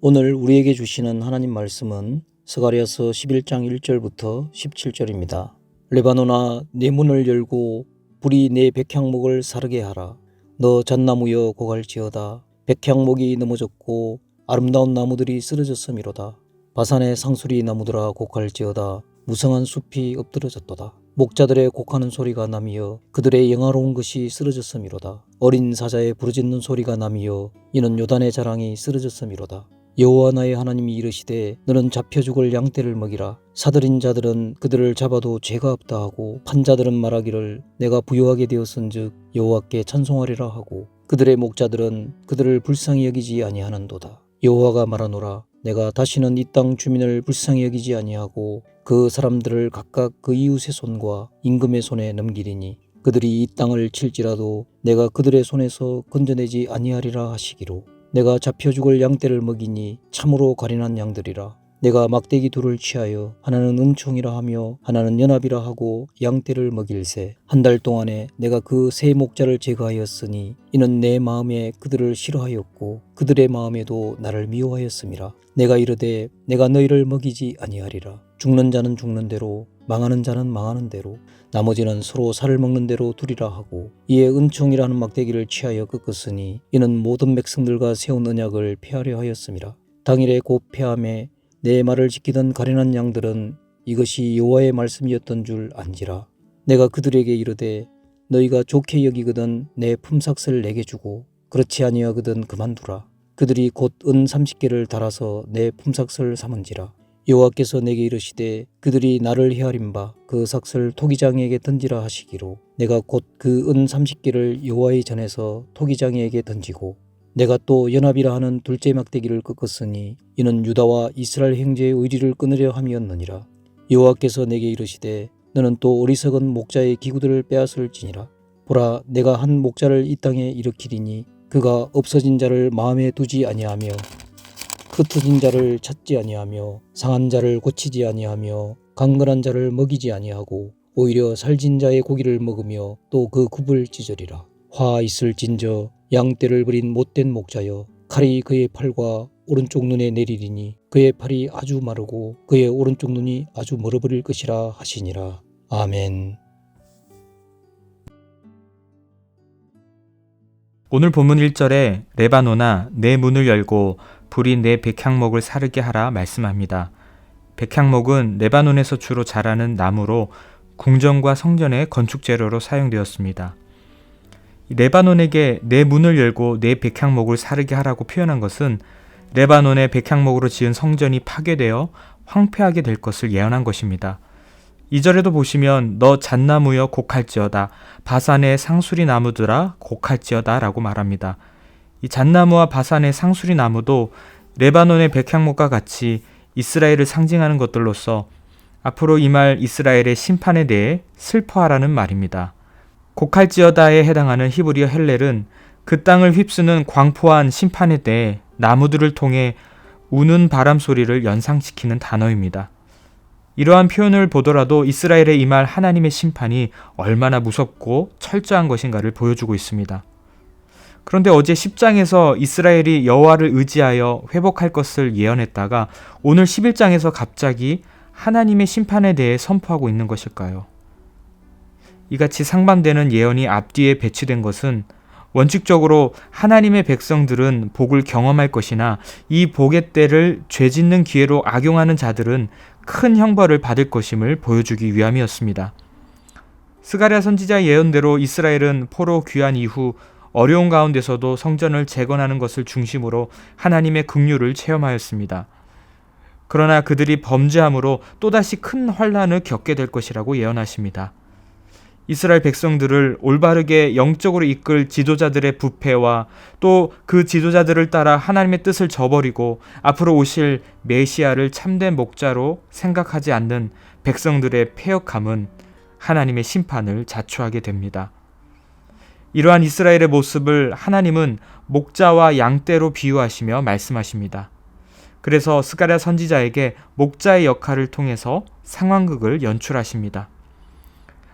오늘 우리에게 주시는 하나님 말씀은 스가랴서 11장 1절부터 17절입니다. 레바논아, 내 문을 열고 불이 내 백향목을 사르게 하라. 너 잣나무여 고갈지어다. 백향목이 넘어졌고 아름다운 나무들이 쓰러졌음이로다. 바산의 상수리 나무들아 곡할지어다. 무성한 숲이 엎드러졌도다. 목자들의 곡하는 소리가 나미여 그들의 영화로운 것이 쓰러졌음이로다. 어린 사자의 부르짖는 소리가 나미여 이는 요단의 자랑이 쓰러졌음이로다. 여호와 나의 하나님이 이르시되 너는 잡혀 죽을 양떼를 먹이라. 사들인 자들은 그들을 잡아도 죄가 없다 하고 판자들은 말하기를 내가 부요하게 되었은즉 여호와께 찬송하리라 하고 그들의 목자들은 그들을 불쌍히 여기지 아니하는도다. 여호와가 말하노라. 내가 다시는 이 땅 주민을 불쌍히 여기지 아니하고 그 사람들을 각각 그 이웃의 손과 임금의 손에 넘기리니 그들이 이 땅을 칠지라도 내가 그들의 손에서 건져내지 아니하리라 하시기로 내가 잡혀 죽을 양떼를 먹이니 참으로 가련한 양들이라. 내가 막대기 둘을 취하여 하나는 은총이라 하며 하나는 연합이라 하고 양떼를 먹일세. 한 달 동안에 내가 그 세 목자를 제거하였으니 이는 내 마음에 그들을 싫어하였고 그들의 마음에도 나를 미워하였음이라. 내가 이르되 내가 너희를 먹이지 아니하리라. 죽는 자는 죽는 대로 망하는 자는 망하는 대로 나머지는 서로 살을 먹는 대로 두리라 하고 이에 은총이라는 막대기를 취하여 꺾었으니 이는 모든 백성들과 세운 언약을 폐하려 하였음이라. 당일에 곧 폐함에 내 말을 지키던 가련한 양들은 이것이 여호와의 말씀이었던 줄 안지라. 내가 그들에게 이르되 너희가 좋게 여기거든 내 품삯을 내게 주고 그렇지 아니하거든 그만두라. 그들이 곧 은 30개를 달아서 내 품삯을 삼은지라. 여호와께서 내게 이르시되 그들이 나를 헤아린 바 그 삭을 토기장이에게 던지라 하시기로 내가 곧 그 은 30개를 여호와의 전에서 토기장이에게 던지고 내가 또 연합이라 하는 둘째 막대기를 꺾었으니 이는 유다와 이스라엘 형제의 의리를 끊으려 함이었느니라. 여호와께서 내게 이르시되 너는 또 어리석은 목자의 기구들을 빼앗을지니라. 보라, 내가 한 목자를 이 땅에 일으키리니 그가 없어진 자를 마음에 두지 아니하며 흩어진 자를 찾지 아니하며 상한 자를 고치지 아니하며 강건한 자를 먹이지 아니하고 오히려 살진 자의 고기를 먹으며 또 그 굽을 찢으리라. 화 있을진저 양떼를 버린 못된 목자여 칼이 그의 팔과 오른쪽 눈에 내리리니 그의 팔이 아주 마르고 그의 오른쪽 눈이 아주 멀어버릴 것이라 하시니라. 아멘. 오늘 본문 1절에 레바논아 내 문을 열고 불이 내 백향목을 사르게 하라 말씀합니다. 백향목은 레바논에서 주로 자라는 나무로 궁전과 성전의 건축 재료로 사용되었습니다. 레바논에게 내 문을 열고 내 백향목을 사르게 하라고 표현한 것은 레바논의 백향목으로 지은 성전이 파괴되어 황폐하게 될 것을 예언한 것입니다. 2절에도 보시면 너 잣나무여 곡할지어다 바산의 상수리 나무들아 곡할지어다 라고 말합니다. 이 잣나무와 바산의 상수리 나무도 레바논의 백향목과 같이 이스라엘을 상징하는 것들로서 앞으로 임할 이스라엘의 심판에 대해 슬퍼하라는 말입니다. 곡할지어다에 해당하는 히브리어 헬렐은 그 땅을 휩쓰는 광포한 심판에 대해 나무들을 통해 우는 바람 소리를 연상시키는 단어입니다. 이러한 표현을 보더라도 이스라엘에 임할 하나님의 심판이 얼마나 무섭고 철저한 것인가를 보여주고 있습니다. 그런데 어제 10장에서 이스라엘이 여호와를 의지하여 회복할 것을 예언했다가 오늘 11장에서 갑자기 하나님의 심판에 대해 선포하고 있는 것일까요? 이같이 상반되는 예언이 앞뒤에 배치된 것은 원칙적으로 하나님의 백성들은 복을 경험할 것이나 이 복의 때를 죄 짓는 기회로 악용하는 자들은 큰 형벌을 받을 것임을 보여주기 위함이었습니다. 스가랴 선지자의 예언대로 이스라엘은 포로 귀환 이후 어려운 가운데서도 성전을 재건하는 것을 중심으로 하나님의 긍휼을 체험하였습니다. 그러나 그들이 범죄함으로 또다시 큰 환난을 겪게 될 것이라고 예언하십니다. 이스라엘 백성들을 올바르게 영적으로 이끌 지도자들의 부패와 또 그 지도자들을 따라 하나님의 뜻을 저버리고 앞으로 오실 메시아를 참된 목자로 생각하지 않는 백성들의 패역함은 하나님의 심판을 자초하게 됩니다. 이러한 이스라엘의 모습을 하나님은 목자와 양떼로 비유하시며 말씀하십니다. 그래서 스가랴 선지자에게 목자의 역할을 통해서 상황극을 연출하십니다.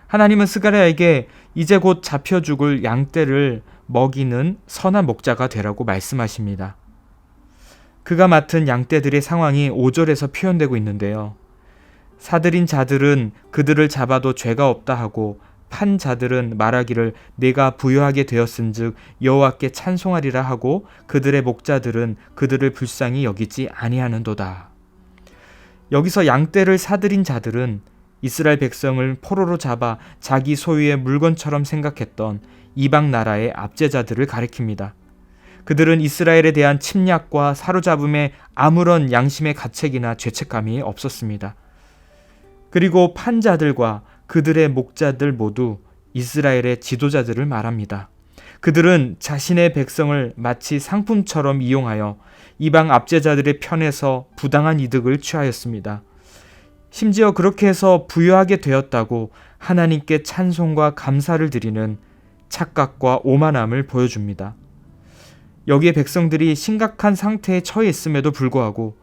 하나님은 스가랴에게 이제 곧 잡혀 죽을 양떼를 먹이는 선한 목자가 되라고 말씀하십니다. 그가 맡은 양떼들의 상황이 5절에서 표현되고 있는데요. 사들인 자들은 그들을 잡아도 죄가 없다 하고 판 자들은 말하기를 내가 부유하게 되었은즉 여호와께 찬송하리라 하고 그들의 목자들은 그들을 불쌍히 여기지 아니하는도다. 여기서 양떼를 사들인 자들은 이스라엘 백성을 포로로 잡아 자기 소유의 물건처럼 생각했던 이방 나라의 압제자들을 가리킵니다. 그들은 이스라엘에 대한 침략과 사로잡음에 아무런 양심의 가책이나 죄책감이 없었습니다. 그리고 판자들과 그들의 목자들 모두 이스라엘의 지도자들을 말합니다. 그들은 자신의 백성을 마치 상품처럼 이용하여 이방 압제자들의 편에서 부당한 이득을 취하였습니다. 심지어 그렇게 해서 부유하게 되었다고 하나님께 찬송과 감사를 드리는 착각과 오만함을 보여줍니다. 여기에 백성들이 심각한 상태에 처해 있음에도 불구하고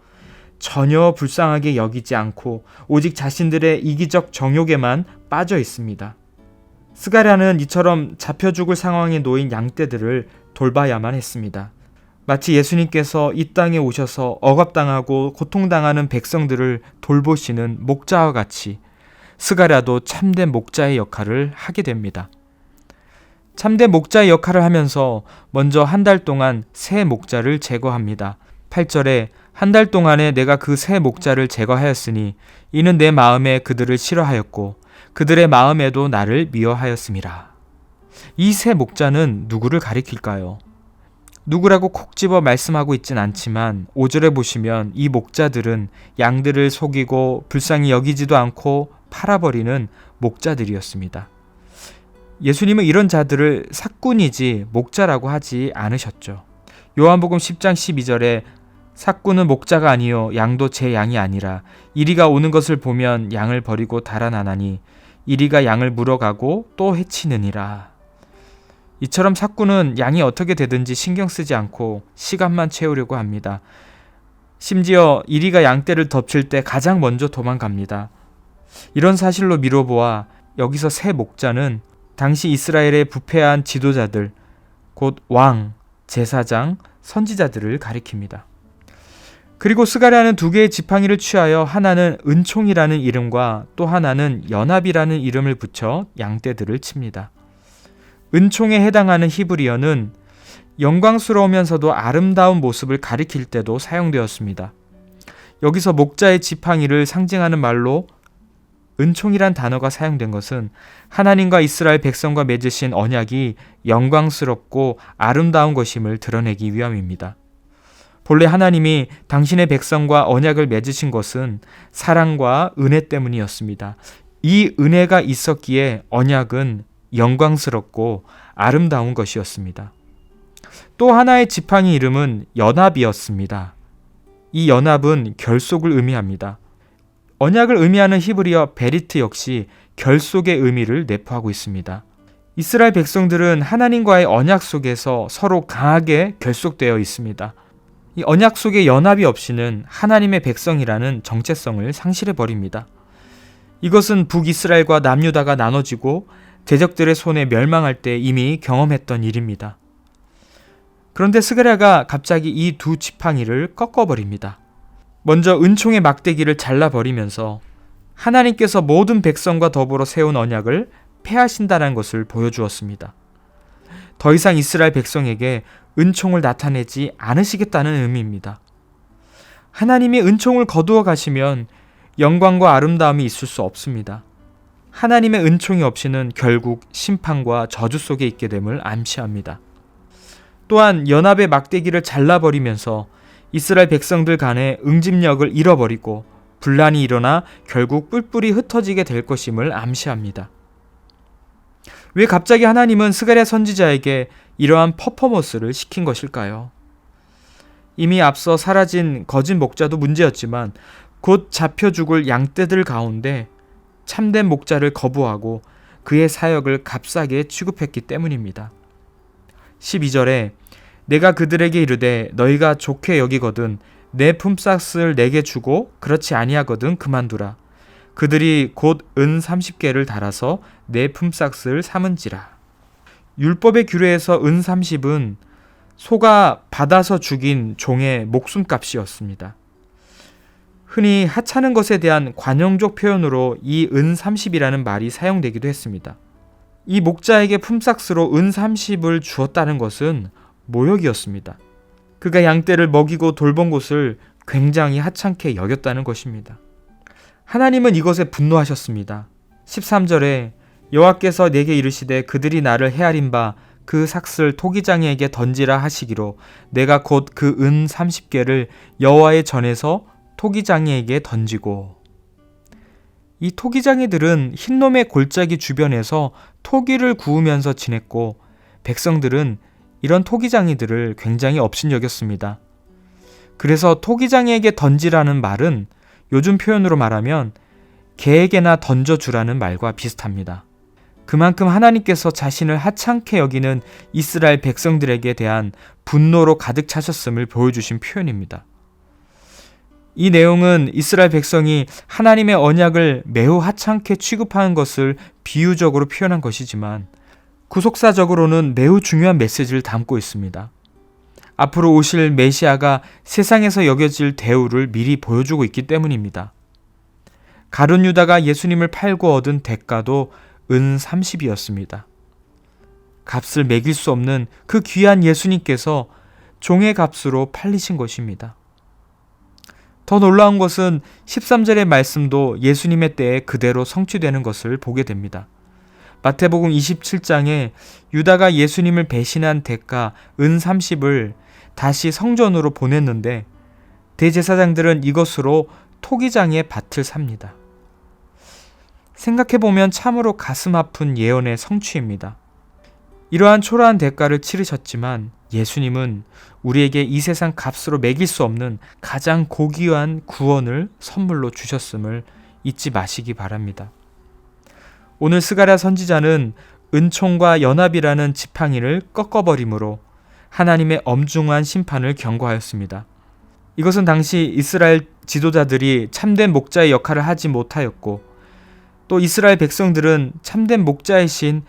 전혀 불쌍하게 여기지 않고 오직 자신들의 이기적 정욕에만 빠져 있습니다. 스가랴는 이처럼 잡혀 죽을 상황에 놓인 양떼들을 돌봐야만 했습니다. 마치 예수님께서 이 땅에 오셔서 억압당하고 고통당하는 백성들을 돌보시는 목자와 같이 스가랴도 참된 목자의 역할을 하게 됩니다. 참된 목자의 역할을 하면서 먼저 한 달 동안 새 목자를 제거합니다. 8절에 한 달 동안에 내가 그 새 목자를 제거하였으니 이는 내 마음에 그들을 싫어하였고 그들의 마음에도 나를 미워하였음이라. 이 새 목자는 누구를 가리킬까요? 누구라고 콕 집어 말씀하고 있진 않지만 5절에 보시면 이 목자들은 양들을 속이고 불쌍히 여기지도 않고 팔아버리는 목자들이었습니다. 예수님은 이런 자들을 삭군이지 목자라고 하지 않으셨죠. 요한복음 10장 12절에 삭군은 목자가 아니요 양도 제 양이 아니라 이리가 오는 것을 보면 양을 버리고 달아나나니 이리가 양을 물어가고 또 해치느니라. 이처럼 삭군은 양이 어떻게 되든지 신경 쓰지 않고 시간만 채우려고 합니다. 심지어 이리가 양떼를 덮칠 때 가장 먼저 도망갑니다. 이런 사실로 미뤄보아 여기서 새 목자는 당시 이스라엘의 부패한 지도자들, 곧 왕, 제사장, 선지자들을 가리킵니다. 그리고 스가랴는 두 개의 지팡이를 취하여 하나는 은총이라는 이름과 또 하나는 연합이라는 이름을 붙여 양떼들을 칩니다. 은총에 해당하는 히브리어는 영광스러우면서도 아름다운 모습을 가리킬 때도 사용되었습니다. 여기서 목자의 지팡이를 상징하는 말로 은총이란 단어가 사용된 것은 하나님과 이스라엘 백성과 맺으신 언약이 영광스럽고 아름다운 것임을 드러내기 위함입니다. 본래 하나님이 당신의 백성과 언약을 맺으신 것은 사랑과 은혜 때문이었습니다. 이 은혜가 있었기에 언약은 영광스럽고 아름다운 것이었습니다. 또 하나의 지팡이 이름은 연합이었습니다. 이 연합은 결속을 의미합니다. 언약을 의미하는 히브리어 베리트 역시 결속의 의미를 내포하고 있습니다. 이스라엘 백성들은 하나님과의 언약 속에서 서로 강하게 결속되어 있습니다. 이 언약 속의 연합이 없이는 하나님의 백성이라는 정체성을 상실해버립니다. 이것은 북이스라엘과 남유다가 나눠지고 대적들의 손에 멸망할 때 이미 경험했던 일입니다. 그런데 스가랴가 갑자기 이 두 지팡이를 꺾어버립니다. 먼저 은총의 막대기를 잘라버리면서 하나님께서 모든 백성과 더불어 세운 언약을 폐하신다는 것을 보여주었습니다. 더 이상 이스라엘 백성에게 은총을 나타내지 않으시겠다는 의미입니다. 하나님이 은총을 거두어 가시면 영광과 아름다움이 있을 수 없습니다. 하나님의 은총이 없이는 결국 심판과 저주 속에 있게 됨을 암시합니다. 또한 연합의 막대기를 잘라버리면서 이스라엘 백성들 간의 응집력을 잃어버리고 분란이 일어나 결국 뿔뿔이 흩어지게 될 것임을 암시합니다. 왜 갑자기 하나님은 스가랴 선지자에게 이러한 퍼포먼스를 시킨 것일까요? 이미 앞서 사라진 거짓 목자도 문제였지만 곧 잡혀 죽을 양떼들 가운데 참된 목자를 거부하고 그의 사역을 값싸게 취급했기 때문입니다. 12절에 내가 그들에게 이르되 너희가 좋게 여기거든 내 품삯을 내게 주고 그렇지 아니하거든 그만두라. 그들이 곧 은 30개를 달아서 내 품삯을 삼은지라. 율법의 규례에서 은 30은 소가 받아서 죽인 종의 목숨값이었습니다. 흔히 하찮은 것에 대한 관용적 표현으로 이 은 30이라는 말이 사용되기도 했습니다. 이 목자에게 품삯으로 은 30을 주었다는 것은 모욕이었습니다. 그가 양떼를 먹이고 돌본 곳을 굉장히 하찮게 여겼다는 것입니다. 하나님은 이것에 분노하셨습니다. 13절에 여호와께서 내게 이르시되 그들이 나를 헤아린 바 그 삭슬 토기장이에게 던지라 하시기로 내가 곧 그 은 30개를 여호와의 전에서 토기장이에게 던지고. 이 토기장이들은 흰놈의 골짜기 주변에서 토기를 구우면서 지냈고 백성들은 이런 토기장이들을 굉장히 업신여겼습니다. 그래서 토기장이에게 던지라는 말은 요즘 표현으로 말하면 개에게나 던져주라는 말과 비슷합니다. 그만큼 하나님께서 자신을 하찮게 여기는 이스라엘 백성들에게 대한 분노로 가득 차셨음을 보여주신 표현입니다. 이 내용은 이스라엘 백성이 하나님의 언약을 매우 하찮게 취급하는 것을 비유적으로 표현한 것이지만 구속사적으로는 매우 중요한 메시지를 담고 있습니다. 앞으로 오실 메시아가 세상에서 여겨질 대우를 미리 보여주고 있기 때문입니다. 가룟 유다가 예수님을 팔고 얻은 대가도 은 30이었습니다. 값을 매길 수 없는 그 귀한 예수님께서 종의 값으로 팔리신 것입니다. 더 놀라운 것은 13절의 말씀도 예수님의 때에 그대로 성취되는 것을 보게 됩니다. 마태복음 27장에 유다가 예수님을 배신한 대가 은 30을 다시 성전으로 보냈는데 대제사장들은 이것으로 토기장의 밭을 삽니다. 생각해보면 참으로 가슴 아픈 예언의 성취입니다. 이러한 초라한 대가를 치르셨지만 예수님은 우리에게 이 세상 값으로 매길 수 없는 가장 고귀한 구원을 선물로 주셨음을 잊지 마시기 바랍니다. 오늘 스가랴 선지자는 은총과 연합이라는 지팡이를 꺾어버림으로 하나님의 엄중한 심판을 경고하였습니다. 이것은 당시 이스라엘 지도자들이 참된 목자의 역할을 하지 못하였고 또 이스라엘 백성들은 참된 목자이신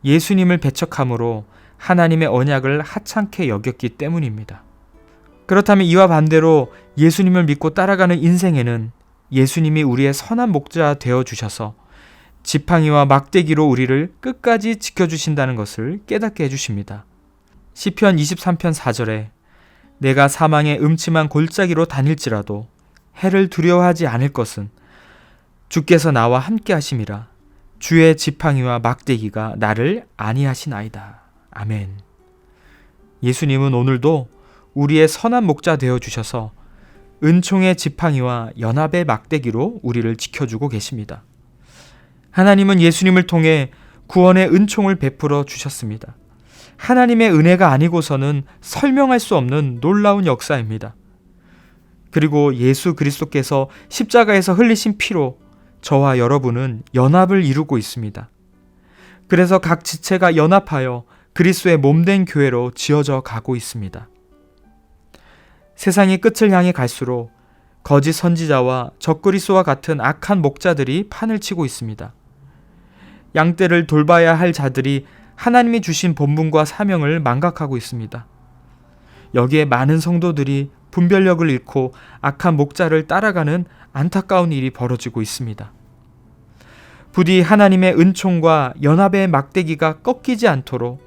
예수님을 배척함으로 하나님의 언약을 하찮게 여겼기 때문입니다. 그렇다면 이와 반대로 예수님을 믿고 따라가는 인생에는 예수님이 우리의 선한 목자 되어주셔서 지팡이와 막대기로 우리를 끝까지 지켜주신다는 것을 깨닫게 해주십니다. 시편 23편 4절에 내가 사망의 음침한 골짜기로 다닐지라도 해를 두려워하지 않을 것은 주께서 나와 함께 하심이라 주의 지팡이와 막대기가 나를 안위하시나이다. 아멘. 예수님은 오늘도 우리의 선한 목자 되어주셔서 은총의 지팡이와 연합의 막대기로 우리를 지켜주고 계십니다. 하나님은 예수님을 통해 구원의 은총을 베풀어 주셨습니다. 하나님의 은혜가 아니고서는 설명할 수 없는 놀라운 역사입니다. 그리고 예수 그리스도께서 십자가에서 흘리신 피로 저와 여러분은 연합을 이루고 있습니다. 그래서 각 지체가 연합하여 그리스도의 몸된 교회로 지어져 가고 있습니다. 세상이 끝을 향해 갈수록 거짓 선지자와 적그리스도와 같은 악한 목자들이 판을 치고 있습니다. 양떼를 돌봐야 할 자들이 하나님이 주신 본분과 사명을 망각하고 있습니다. 여기에 많은 성도들이 분별력을 잃고 악한 목자를 따라가는 안타까운 일이 벌어지고 있습니다. 부디 하나님의 은총과 연합의 막대기가 꺾이지 않도록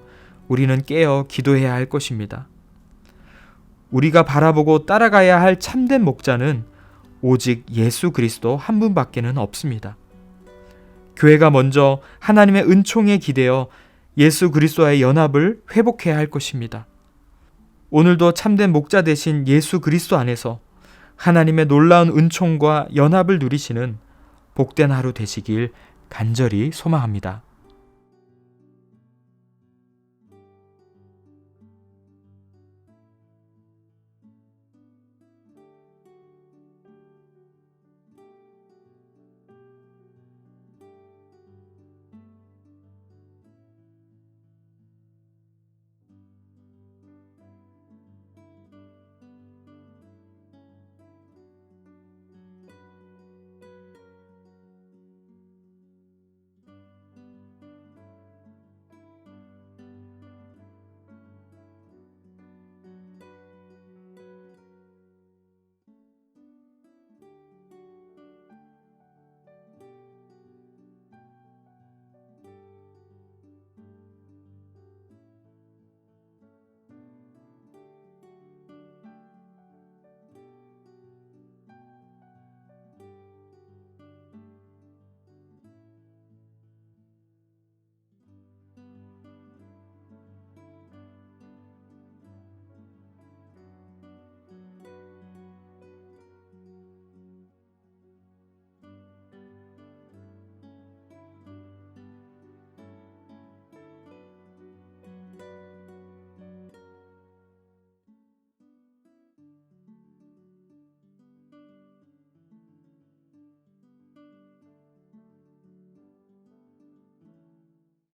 우리는 깨어 기도해야 할 것입니다. 우리가 바라보고 따라가야 할 참된 목자는 오직 예수 그리스도 한 분밖에는 없습니다. 교회가 먼저 하나님의 은총에 기대어 예수 그리스도와의 연합을 회복해야 할 것입니다. 오늘도 참된 목자 되신 예수 그리스도 안에서 하나님의 놀라운 은총과 연합을 누리시는 복된 하루 되시길 간절히 소망합니다.